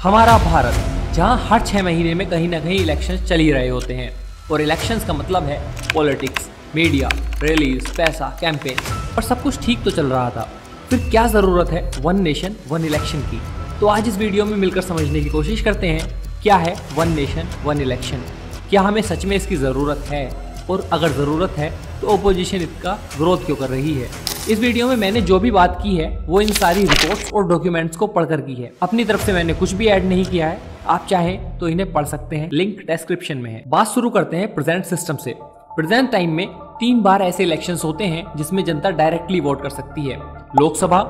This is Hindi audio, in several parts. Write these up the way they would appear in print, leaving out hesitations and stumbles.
हमारा भारत, जहां हर 6 महीने में कहीं ना कहीं इलेक्शंस चल ही रहे होते हैं। और इलेक्शंस का मतलब है पॉलिटिक्स, मीडिया, रैलीज, पैसा, कैंपेन, और सब कुछ ठीक तो चल रहा था। फिर क्या ज़रूरत है वन नेशन वन इलेक्शन की? तो आज इस वीडियो में मिलकर समझने की कोशिश करते हैं क्या है वन नेशन वन इलेक्शन, क्या हमें सच में इसकी ज़रूरत है, और अगर ज़रूरत है तो ओपोजिशन इसका विरोध क्यों कर रही है। इस वीडियो में मैंने जो भी बात की है वो इन सारी रिपोर्ट्स और डॉक्यूमेंट्स को पढ़कर की है। अपनी तरफ से मैंने कुछ भी ऐड नहीं किया है, आप चाहें तो इन्हें पढ़ सकते हैं, लिंक डिस्क्रिप्शन में है। बात शुरू करते हैं प्रेजेंट सिस्टम से। प्रेजेंट टाइम में 3 बार ऐसे इलेक्शंस होते हैं जिसमें जनता डायरेक्टली वोट कर सकती है। लोकसभा,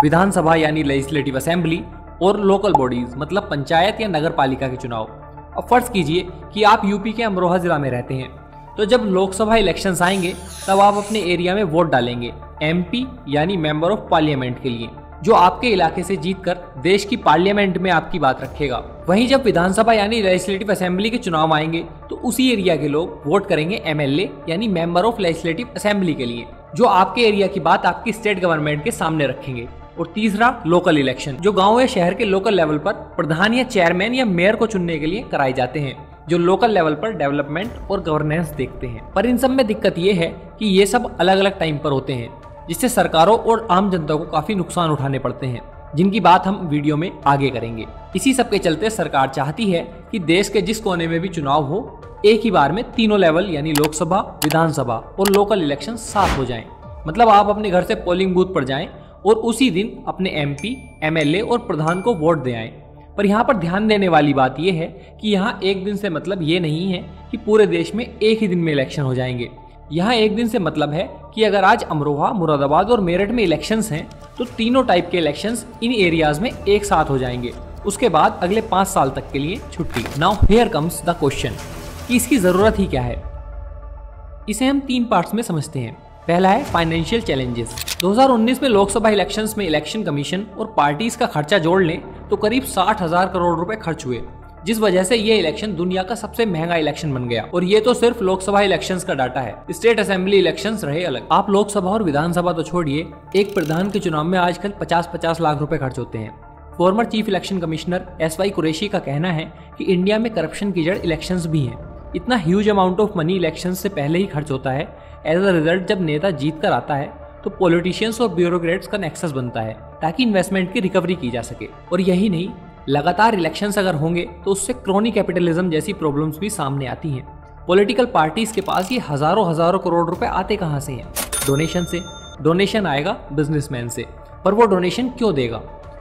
विधानसभा यानी लेजिस्लेटिव असेंबली, और लोकल बॉडीज मतलब पंचायत या नगर पालिका के चुनाव। अब फर्ज कीजिए कि आप यूपी के अमरोहा जिला में रहते हैं, तो जब लोकसभा इलेक्शंस आएंगे तब आप अपने एरिया में वोट डालेंगे एमपी यानी मेंबर ऑफ पार्लियामेंट के लिए, जो आपके इलाके से जीतकर देश की पार्लियामेंट में आपकी बात रखेगा। वहीं जब विधानसभा यानी लेजिस्लेटिव असेंबली के चुनाव आएंगे तो उसी एरिया के लोग वोट करेंगे एमएलए यानी मेंबर ऑफ लेजिस्लेटिव असेंबली के लिए, जो आपके एरिया की बात आपकी स्टेट गवर्नमेंट के सामने रखेंगे। और तीसरा लोकल इलेक्शन, जो गांव या शहर के लोकल लेवल पर प्रधान या चेयरमैन या मेयर को चुनने के लिए कराए जाते हैं, जो लोकल लेवल पर डेवलपमेंट और गवर्नेंस देखते हैं। पर इन सब में दिक्कत ये है कि ये सब अलग अलग टाइम पर होते हैं, जिससे सरकारों और आम जनता को काफी नुकसान उठाने पड़ते हैं, जिनकी बात हम वीडियो में आगे करेंगे। इसी सब के चलते सरकार चाहती है कि देश के जिस कोने में भी चुनाव हो, एक ही बार में तीनों लेवल यानी लोकसभा, विधानसभा और लोकल इलेक्शन साथ हो जाएं। मतलब आप अपने घर से पोलिंग बूथ पर जाएं और उसी दिन अपने एमपी, एमएलए और प्रधान को वोट दे आएं। पर यहाँ पर ध्यान देने वाली बात यह है कि यहाँ एक दिन से मतलब ये नहीं है कि पूरे देश में एक ही दिन में इलेक्शन हो जाएंगे। यहाँ एक दिन से मतलब है कि अगर आज अमरोहा, मुरादाबाद और मेरठ में इलेक्शंस हैं तो तीनों टाइप के इलेक्शंस इन एरियाज में एक साथ हो जाएंगे। उसके बाद अगले 5 साल तक के लिए छुट्टी। Now here comes the question कि इसकी जरूरत ही क्या है। इसे हम 3 पार्ट्स में समझते हैं। पहला है फाइनेंशियल चैलेंजेस। 2019 में लोकसभा इलेक्शंस में इलेक्शन कमीशन और पार्टीज का खर्चा जोड़ लें तो करीब 60,000 करोड़ रुपए खर्च हुए, जिस वजह से ये इलेक्शन दुनिया का सबसे महंगा इलेक्शन बन गया। और ये तो सिर्फ लोकसभा इलेक्शंस का डाटा है, स्टेट असेंबली इलेक्शंस रहे अलग। आप लोकसभा और विधानसभा तो छोड़िए, एक प्रधान के चुनाव में आजकल 50-50 लाख रुपए खर्च होते हैं। Former chief election commissioner SY Qureshi का कहना है कि इंडिया में करप्शन की जड़ इलेक्शंस भी हैं। इतना huge amount of money election से पहले ही खर्च होता है। एज अ रिजल्ट जब नेता जीत कर आता है तो पॉलिटिशियंस और ब्यूरोक्रेट्स का नेक्सस बनता है ताकि इन्वेस्टमेंट की रिकवरी की जा सके। और यही नहीं, लगातार इलेक्शंस अगर होंगे तो उससे क्रोनी कैपिटलिज्म जैसी प्रॉब्लम्स भी सामने आती हैं। पॉलिटिकल पार्टीज के पास ये हजारों करोड़ रुपए आते कहां से हैं? डोनेशन से। डोनेशन आएगा बिजनेसमैन से। पर वो डोनेशन क्यों देगा?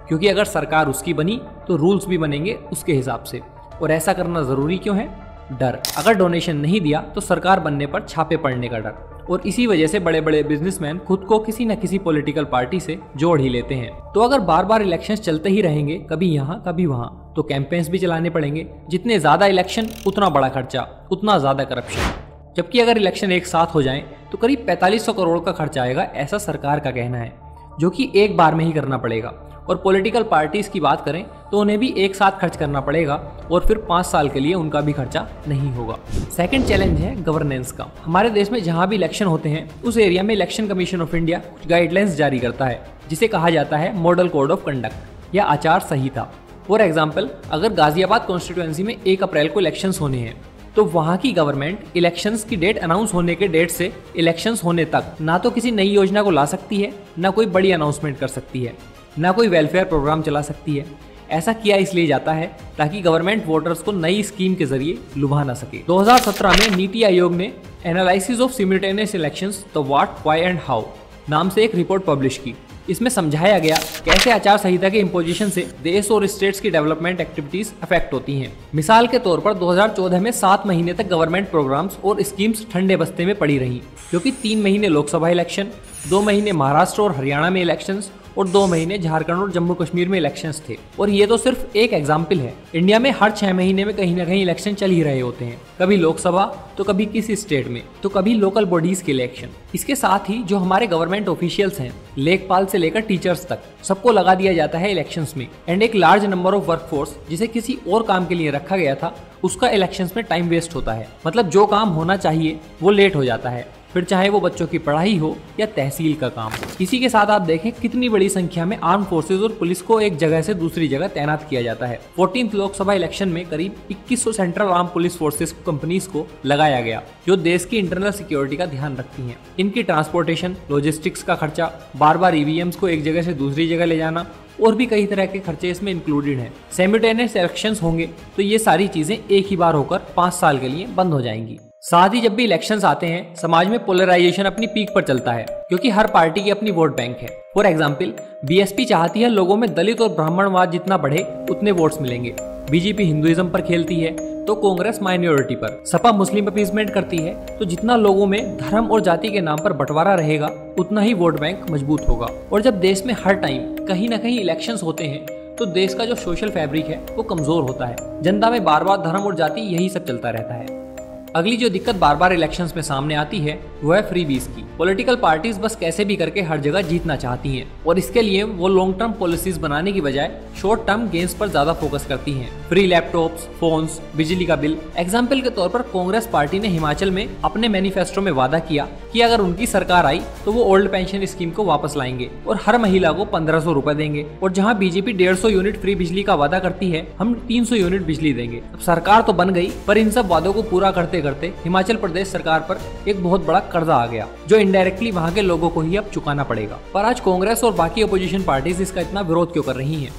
क्योंकि अगर सरकार उसकी बनी तो रूल्स भी बनेंगे उसके हिसाब से। और ऐसा करना जरूरी क्यों है? डर। अगर डोनेशन नहीं दिया तो सरकार बनने पर छापे पड़ने का डर। और इसी वजह से बड़े बड़े बिजनेसमैन खुद को किसी न किसी पॉलिटिकल पार्टी से जोड़ ही लेते हैं। तो अगर बार बार इलेक्शंस चलते ही रहेंगे, कभी यहाँ कभी वहाँ, तो कैंपेन्स भी चलाने पड़ेंगे। जितने ज्यादा इलेक्शन उतना बड़ा खर्चा, उतना ज्यादा करप्शन। जबकि अगर इलेक्शन एक साथ हो जाएं तो करीब 4500 करोड़ का खर्चा आएगा, ऐसा सरकार का कहना है, जो कि एक बार में ही करना पड़ेगा। और पॉलिटिकल पार्टीज की बात करें तो उन्हें भी एक साथ खर्च करना पड़ेगा और फिर 5 साल के लिए उनका भी खर्चा नहीं होगा। सेकंड चैलेंज है गवर्नेंस का। हमारे देश में जहां भी इलेक्शन होते हैं उस एरिया में इलेक्शन कमीशन ऑफ इंडिया कुछ गाइडलाइंस जारी करता है, जिसे कहा जाता है मॉडल कोड ऑफ कंडक्ट या आचार संहिता। फॉर एग्जाम्पल, अगर गाजियाबाद कॉन्स्टिट्यूएंसी में 1 अप्रैल को इलेक्शंस होने हैं तो वहां की गवर्नमेंट इलेक्शंस की डेट अनाउंस होने के डेट से इलेक्शंस होने तक ना तो किसी नई योजना को ला सकती है, ना कोई बड़ी अनाउंसमेंट कर सकती है, ना कोई वेलफेयर प्रोग्राम चला सकती है। ऐसा किया इसलिए जाता है ताकि गवर्नमेंट वोटर्स को नई स्कीम के जरिए लुभा ना सके। 2017 में नीति आयोग ने analysis of simultaneous elections the what, why and how नाम से एक रिपोर्ट पब्लिश की। इसमें समझाया गया कैसे आचार संहिता के इम्पोजिशन से देश और स्टेट्स की डेवलपमेंट एक्टिविटीज अफेक्ट होती हैं। मिसाल के तौर पर 2014 में 7 महीने तक गवर्नमेंट प्रोग्राम्स और स्कीम्स ठंडे बस्ते में पड़ी रही, क्योंकि 3 महीने लोकसभा इलेक्शन, 2 महीने महाराष्ट्र और हरियाणा में इलेक्शंस और 2 महीने झारखंड और जम्मू कश्मीर में इलेक्शंस थे। और ये तो सिर्फ एक एग्जाम्पल है। इंडिया में हर 6 महीने में कहीं ना कहीं इलेक्शन चल ही रहे होते हैं, कभी लोकसभा तो कभी किसी स्टेट में, तो कभी लोकल बॉडीज के इलेक्शन। इसके साथ ही जो हमारे गवर्नमेंट ऑफिशियल्स हैं, लेखपाल से लेकर टीचर्स तक, सबको लगा दिया जाता है इलेक्शंस में। एंड एक लार्ज नंबर ऑफ वर्कफोर्स जिसे किसी और काम के लिए रखा गया था, उसका इलेक्शंस में टाइम वेस्ट होता है। मतलब जो काम होना चाहिए वो लेट हो जाता है। फिर चाहे वो बच्चों की पढ़ाई हो या तहसील का काम। इसी के साथ आप देखें कितनी बड़ी संख्या में आर्म फोर्सेज और पुलिस को एक जगह से दूसरी जगह तैनात किया जाता है। 14th लोकसभा इलेक्शन में करीब 2100 central arm police forces companies को लगाया गया, जो देश की इंटरनल सिक्योरिटी का ध्यान रखती हैं। इनकी ट्रांसपोर्टेशन, लॉजिस्टिक्स का खर्चा, बार-बार ईवीएम्स को एक जगह से दूसरी जगह ले जाना और भी कई तरह के खर्चे इसमें इंक्लूडेड हैं। सिमुलेटेनियस इलेक्शंस होंगे तो ये सारी चीजें एक ही बार होकर 5 साल के लिए बंद हो जाएंगी। साथ ही जब भी इलेक्शंस आते हैं, समाज में पोलराइजेशन अपनी पीक पर चलता है, क्योंकि हर पार्टी की अपनी वोट बैंक है। फॉर एग्जाम्पल, बीएसपी चाहती है लोगों में दलित और ब्राह्मणवाद जितना बढ़े उतने वोट्स मिलेंगे। बीजेपी हिंदुइज्म पर खेलती है तो कांग्रेस माइनॉरिटी पर। सपा मुस्लिम अपीसमेंट करती है तो जितना लोगों में धर्म और जाति के नाम पर बंटवारा रहेगा उतना ही वोट बैंक मजबूत होगा। और जब देश में हर टाइम कहीं ना कहीं इलेक्शंस होते हैं तो देश का जो सोशल फैब्रिक है वो कमजोर होता है। जनता में बार बार धर्म और जाति यही सब चलता रहता है। अगली जो दिक्कत बार बार इलेक्शंस में सामने आती है वो है फ्रीबीज की। पॉलिटिकल पार्टीज बस कैसे भी करके हर जगह जीतना चाहती हैं और इसके लिए वो लॉन्ग टर्म पॉलिसीज बनाने की बजाय शॉर्ट टर्म गेन्स पर ज्यादा फोकस करती हैं। फ्री लैपटॉप्स, फोन्स, बिजली का बिल। एग्जाम्पल के तौर पर कांग्रेस पार्टी ने हिमाचल में अपने मैनिफेस्टो में वादा किया कि अगर उनकी सरकार आई तो वो ओल्ड पेंशन स्कीम को वापस लाएंगे और हर महिला को 1500 रुपए देंगे। और जहाँ बीजेपी 150 यूनिट फ्री बिजली का वादा करती है, हम 300 यूनिट बिजली देंगे। अब सरकार तो बन गई, पर इन सब वादों को पूरा करते करते हिमाचल प्रदेश सरकार पर एक बहुत बड़ा कर्जा आ गया, जो इनडायरेक्टली वहां के लोगों को ही अब चुकाना पड़ेगा। पर आज कांग्रेस और बाकी अपोजिशन पार्टीज इसका इतना विरोध क्यों कर रही हैं?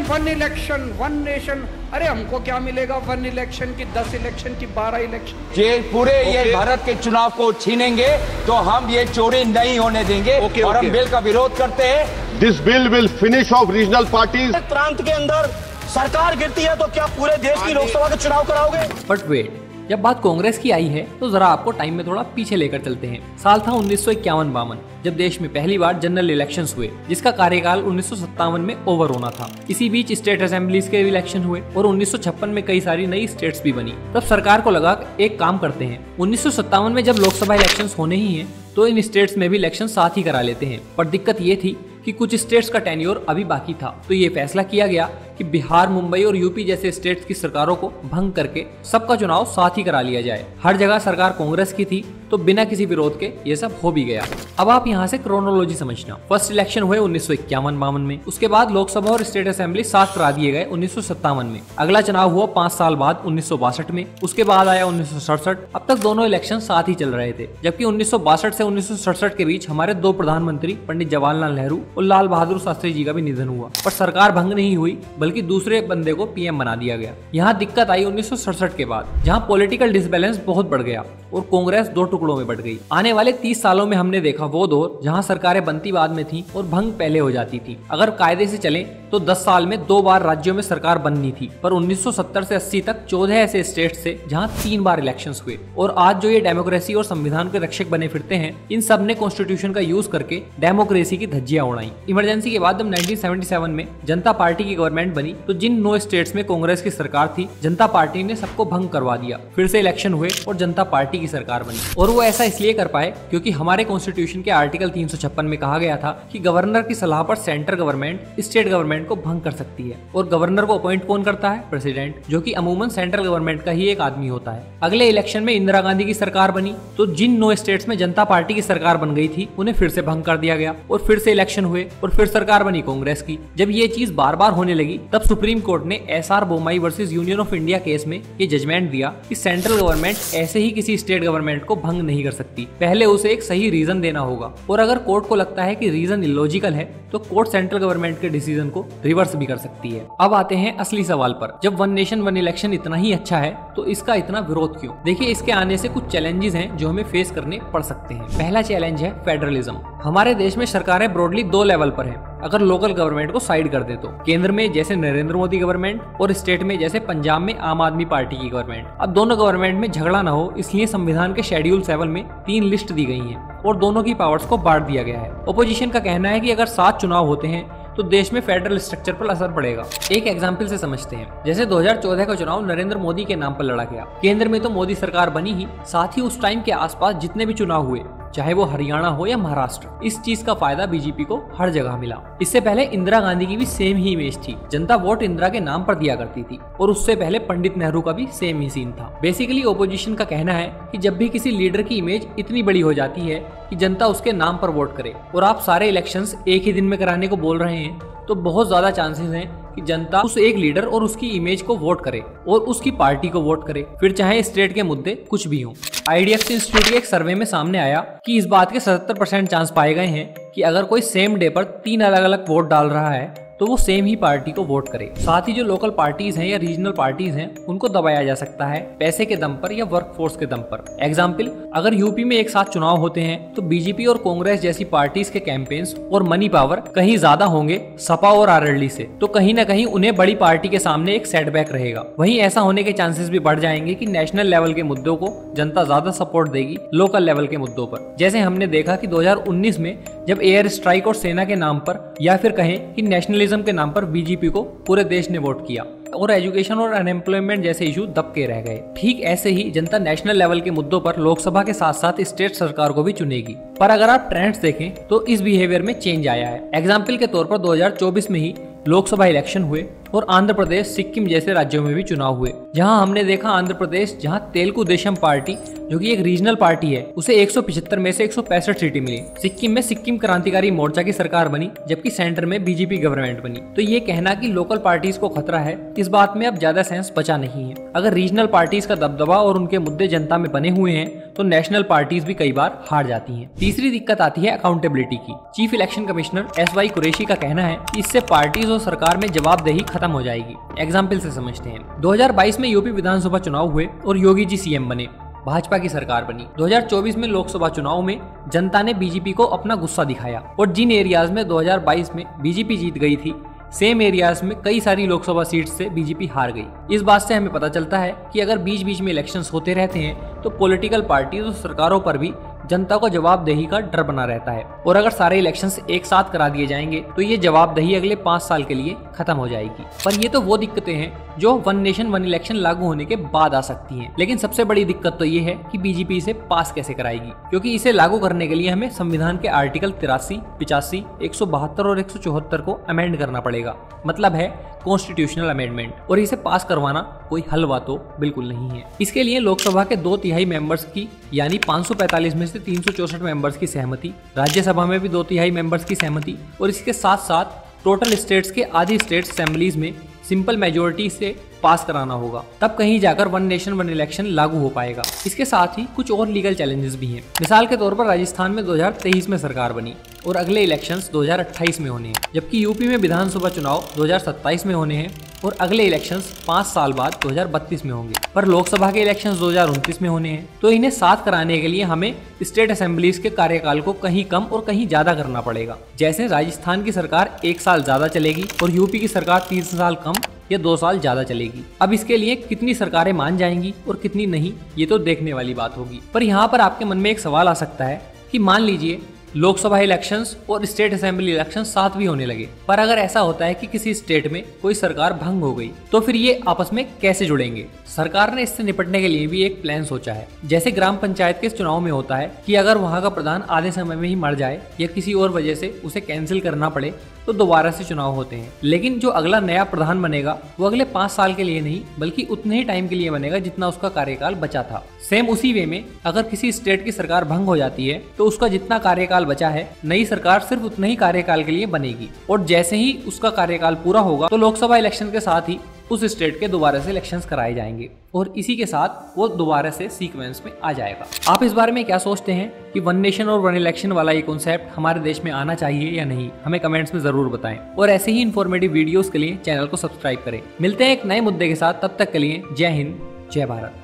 वन इलेक्शन वन नेशन, अरे हमको क्या मिलेगा? 1 इलेक्शन की, 10 इलेक्शन की, 12 इलेक्शन। ये पूरे ये भारत के चुनाव को छीनेंगे तो हम ये चोरी नहीं होने देंगे। और हम बिल का विरोध करते हैं। This bill will finish off regional parties. प्रांत के अंदर सरकार गिरती है तो क्या पूरे देश की लोकसभा के चुनाव कराओगे? बट वेट, जब बात कांग्रेस की आई है तो जरा आपको टाइम में थोड़ा पीछे लेकर चलते हैं। साल था 1951-52 जब देश में पहली बार जनरल इलेक्शंस हुए, जिसका कार्यकाल 1957 में ओवर होना था। इसी बीच स्टेट असेंबलीज के इलेक्शन हुए और 1956 में कई सारी नई स्टेट्स भी बनी। तब सरकार को लगा एक काम करते हैं, 1957 में जब लोकसभा इलेक्शंस होने ही हैं तो इन स्टेट्स में भी इलेक्शन साथ ही करा लेते हैं। पर दिक्कत ये थी कि कुछ स्टेट्स का टेन्योर अभी बाकी था, तो ये फैसला किया गया कि बिहार, मुंबई और यूपी जैसे स्टेट्स की सरकारों को भंग करके सबका चुनाव साथ ही करा लिया जाए। हर जगह सरकार कांग्रेस की थी तो बिना किसी विरोध के ये सब हो भी गया। अब आप यहाँ से क्रोनोलॉजी समझना। फर्स्ट इलेक्शन हुए 1951-52 में, उसके बाद लोकसभा और स्टेट असेंबली साथ करा दिए गए 1957 में। अगला चुनाव हुआ 5 साल बाद 1962 में, उसके बाद आया 1967। अब तक दोनों इलेक्शन साथ ही चल रहे थे, जबकि 1962 से 1967 के बीच हमारे 2 प्रधानमंत्री पंडित जवाहरलाल नेहरू और लाल बहादुर शास्त्री जी का भी निधन हुआ, पर सरकार भंग नहीं हुई बल्कि दूसरे बंदे को पीएम बना दिया गया। यहाँ दिक्कत आई 1967 के बाद, जहाँ पॉलिटिकल डिसबैलेंस बहुत बढ़ गया और कांग्रेस 2 टुकड़ों में बढ़ गई। आने वाले 30 सालों में हमने देखा वो दौर जहाँ सरकारें बनती बाद में थी और भंग पहले हो जाती थी। अगर कायदे से चले तो 10 साल में 2 बार राज्यों में सरकार बननी थी, पर 1970 से 80 तक 14 ऐसे स्टेट्स थे जहाँ 3 बार इलेक्शंस हुए। और आज जो ये डेमोक्रेसी और संविधान के रक्षक बने फिरते हैं, इन सब ने कॉन्स्टिट्यूशन का यूज करके डेमोक्रेसी की धज्जियां उड़ाई। इमरजेंसी के बाद जब 1977 में जनता पार्टी की गवर्नमेंट बनी तो जिन 9 स्टेट्स में कांग्रेस की सरकार थी, जनता पार्टी ने सबको भंग करवा दिया। फिर से इलेक्शन हुए और जनता पार्टी की सरकार बनी। और वो ऐसा इसलिए कर पाए क्योंकि हमारे कॉन्स्टिट्यूशन के आर्टिकल 356 में कहा गया था कि गवर्नर की सलाह पर सेंट्रल गवर्नमेंट स्टेट गवर्नमेंट को भंग कर सकती है। और गवर्नर को अपॉइंट कौन करता है? प्रेसिडेंट, जो कि अमूमन सेंट्रल गवर्नमेंट का ही एक आदमी होता है। अगले इलेक्शन में इंदिरा गांधी की सरकार बनी तो जिन 9 स्टेट्स में जनता पार्टी की सरकार बन गई थी उन्हें फिर से भंग कर दिया गया और फिर से इलेक्शन हुए और फिर सरकार बनी कांग्रेस की। जब ये चीज बार बार होने लगी तब सुप्रीम कोर्ट ने SR Bommai versus union of India case में ये जजमेंट दिया कि सेंट्रल गवर्नमेंट ऐसे ही किसी स्टेट गवर्नमेंट को भंग नहीं कर सकती, पहले उसे एक सही रीजन देना होगा। और अगर कोर्ट को लगता है कि रीजन इलॉजिकल है तो कोर्ट सेंट्रल गवर्नमेंट के डिसीजन को रिवर्स भी कर सकती है। अब आते हैं असली सवाल पर, जब 1 नेशन 1 इलेक्शन इतना ही अच्छा है तो इसका इतना विरोध क्यों? देखिए, इसके आने से कुछ चैलेंजेस हैं जो हमें फेस करने पड़ सकते हैं। पहला चैलेंज है फेडरलिज्म। हमारे देश में सरकारें ब्रॉडली 2 लेवल पर हैं। अगर लोकल गवर्नमेंट को साइड कर दे तो केंद्र में जैसे नरेंद्र मोदी गवर्नमेंट और स्टेट में जैसे पंजाब में आम आदमी पार्टी की गवर्नमेंट। अब दोनों गवर्नमेंट में झगड़ा ना हो इसलिए संविधान के शेड्यूल 7 में 3 लिस्ट दी गई हैं और दोनों की पावर्स को बांट दिया गया है। ओपोजिशन का कहना है कि अगर 7 चुनाव होते हैं तो देश में फेडरल स्ट्रक्चर पर असर पड़ेगा। एक एग्जाम्पल से समझते हैं, जैसे 2014 का चुनाव नरेंद्र मोदी के नाम पर लड़ा गया। केंद्र में तो मोदी सरकार बनी ही, साथ ही उस टाइम के आसपास जितने भी चुनाव हुए चाहे वो हरियाणा हो या महाराष्ट्र। इस चीज का फायदा बीजेपी को हर जगह मिला। इससे पहले इंदिरा गांधी की भी सेम ही इमेज थी, जनता वोट इंदिरा के नाम पर दिया करती थी, और उससे पहले पंडित नेहरू का भी सेम ही सीन था। बेसिकली ओपोजिशन का कहना है कि जब भी किसी लीडर की इमेज इतनी बड़ी हो जाती है कि जनता उसके नाम पर वोट करे, और आप सारे इलेक्शंस एक ही दिन में कराने को बोल रहे हैं, तो बहुत ज्यादा चांसेस हैं कि जनता उस एक लीडर और उसकी इमेज को वोट करे और उसकी पार्टी को वोट करे, फिर चाहे स्टेट के मुद्दे कुछ भी हों। IDFC इंस्टीट्यूट के एक सर्वे में सामने आया कि इस बात के 77% चांस पाए गए हैं कि अगर कोई सेम डे पर 3 अलग अलग वोट डाल रहा है तो वो सेम ही पार्टी को वोट करे। साथ ही जो लोकल पार्टीज हैं या रीजनल पार्टीज हैं उनको दबाया जा सकता है पैसे के दम पर या वर्कफोर्स के दम पर। एग्जाम्पल, अगर यूपी में एक साथ चुनाव होते हैं तो बीजेपी और कांग्रेस जैसी पार्टीज के कैंपेन्स और मनी पावर कहीं ज्यादा होंगे सपा और आरएलडी से, तो कहीं न कहीं उन्हें बड़ी पार्टी के सामने एक सेटबैक रहेगा। वहीं ऐसा होने के चांसेस भी बढ़ जाएंगे कि नेशनल लेवल के मुद्दों को जनता ज्यादा सपोर्ट देगी लोकल लेवल के मुद्दों पर। जैसे हमने देखा कि 2019 में जब एयर स्ट्राइक और सेना के नाम पर या फिर कहें कि नेशनलिज्म के नाम पर बीजेपी को पूरे देश ने वोट किया और एजुकेशन और अनएम्प्लॉयमेंट जैसे इशू दबके रह गए। ठीक ऐसे ही जनता नेशनल लेवल के मुद्दों पर लोकसभा के साथ साथ स्टेट सरकार को भी चुनेगी। पर अगर आप ट्रेंड्स देखें तो इस बिहेवियर में चेंज आया है। एग्जाम्पल के तौर पर 2024 में ही लोकसभा इलेक्शन हुए और आंध्र प्रदेश, सिक्किम जैसे राज्यों में भी चुनाव हुए, जहां हमने देखा आंध्र प्रदेश, जहां तेलुगु देशम पार्टी जो कि एक रीजनल पार्टी है, उसे 175 में से 165 सीटें मिली। सिक्किम में सिक्किम क्रांतिकारी मोर्चा की सरकार बनी, जबकि सेंटर में बीजेपी गवर्नमेंट बनी। तो ये कहना कि लोकल पार्टीज को खतरा है, इस बात में अब ज्यादा सेंस बचा नहीं है। अगर रीजनल पार्टीज का दबदबा और उनके मुद्दे जनता में बने हुए हैं तो नेशनल पार्टीज भी कई बार हार जाती हैं। तीसरी दिक्कत आती है अकाउंटेबिलिटी की। Chief election commissioner SY Qureshi का कहना है कि इससे पार्टीज और सरकार में जवाबदेही खत्म हो जाएगी। एग्जाम्पल से समझते हैं। 2022 में यूपी विधानसभा चुनाव हुए और योगी जी CM बने, भाजपा की सरकार बनी। 2024 में लोकसभा चुनाव में जनता ने बीजेपी को अपना गुस्सा दिखाया और जिन एरियाज में 2022 में बीजेपी जीत गई थी, सेम एरियाज में कई सारी लोकसभा सीट से बीजेपी हार गई। इस बात से हमें पता चलता है कि अगर बीच बीच में इलेक्शंस होते रहते हैं तो पॉलिटिकल पार्टीज और सरकारों पर भी जनता को जवाबदेही का डर बना रहता है, और अगर सारे इलेक्शंस एक साथ करा दिए जाएंगे तो ये जवाबदेही अगले 5 साल के लिए खत्म हो जाएगी। पर ये तो वो दिक्कतें हैं जो 1 नेशन 1 इलेक्शन लागू होने के बाद आ सकती हैं, लेकिन सबसे बड़ी दिक्कत तो ये है कि बीजेपी इसे पास कैसे कराएगी, क्योंकि इसे लागू करने के लिए हमें संविधान के आर्टिकल 83, 85, 172 और 174 को अमेंड करना पड़ेगा। मतलब है कॉन्स्टिट्यूशनल अमेंडमेंट, और इसे पास करवाना कोई हलवा तो बिल्कुल नहीं है। इसके लिए लोकसभा के 2/3 मेंबर्स की यानी 545 में से 364 मेंबर्स की सहमति, राज्यसभा में भी 2/3 मेंबर्स की सहमति, और इसके साथ साथ टोटल स्टेट्स के आधी स्टेट असेंबलीज में सिंपल मेजोरिटी से पास कराना होगा, तब कहीं जाकर 1 नेशन 1 इलेक्शन लागू हो पाएगा। इसके साथ ही कुछ और लीगल चैलेंजेस भी हैं। मिसाल के तौर पर राजस्थान में 2023 में सरकार बनी और अगले इलेक्शंस 2028 में होने हैं, जबकि यूपी में विधानसभा चुनाव 2027 में होने हैं और अगले इलेक्शंस 5 साल बाद 2032 में होंगे। पर लोकसभा के इलेक्शंस 2029 में होने हैं, तो इन्हें साथ कराने के लिए हमें स्टेट असेंबलीज के कार्यकाल को कहीं कम और कहीं ज्यादा करना पड़ेगा। जैसे राजस्थान की सरकार 1 साल ज्यादा चलेगी और यूपी की सरकार 3 साल कम या 2 साल ज्यादा चलेगी। अब इसके लिए कितनी सरकारें मान जाएंगी और कितनी नहीं, ये तो देखने वाली बात होगी। पर यहाँ पर आपके मन में एक सवाल आ सकता है कि मान लीजिए लोकसभा इलेक्शंस और स्टेट असेंबली इलेक्शन साथ भी होने लगे, पर अगर ऐसा होता है कि किसी स्टेट में कोई सरकार भंग हो गई तो फिर ये आपस में कैसे जुड़ेंगे? सरकार ने इससे निपटने के लिए भी एक प्लान सोचा है। जैसे ग्राम पंचायत के चुनाव में होता है कि अगर वहां का प्रधान आधे समय में ही मर जाए या किसी और वजह से उसे कैंसिल करना पड़े तो दोबारा से चुनाव होते हैं, लेकिन जो अगला नया प्रधान बनेगा वो अगले 5 साल के लिए नहीं बल्कि उतने ही टाइम के लिए बनेगा जितना उसका कार्यकाल बचा था। सेम उसी वे में अगर किसी स्टेट की सरकार भंग हो जाती है तो उसका जितना कार्यकाल बचा है नई सरकार सिर्फ उतने ही कार्यकाल के लिए बनेगी, और जैसे ही उसका कार्यकाल पूरा होगा तो लोकसभा इलेक्शन के साथ ही उस स्टेट के दोबारा से इलेक्शंस कराए जाएंगे और इसी के साथ वो दोबारा से सीक्वेंस में आ जाएगा। आप इस बारे में क्या सोचते हैं कि 1 नेशन और 1 इलेक्शन वाला ये कॉन्सेप्ट हमारे देश में आना चाहिए या नहीं? हमें कमेंट्स में जरूर बताएं और ऐसे ही इन्फॉर्मेटिव वीडियोस के लिए चैनल को सब्सक्राइब करें। मिलते हैं एक नए मुद्दे के साथ, तब तक के लिए जय हिंद, जय भारत।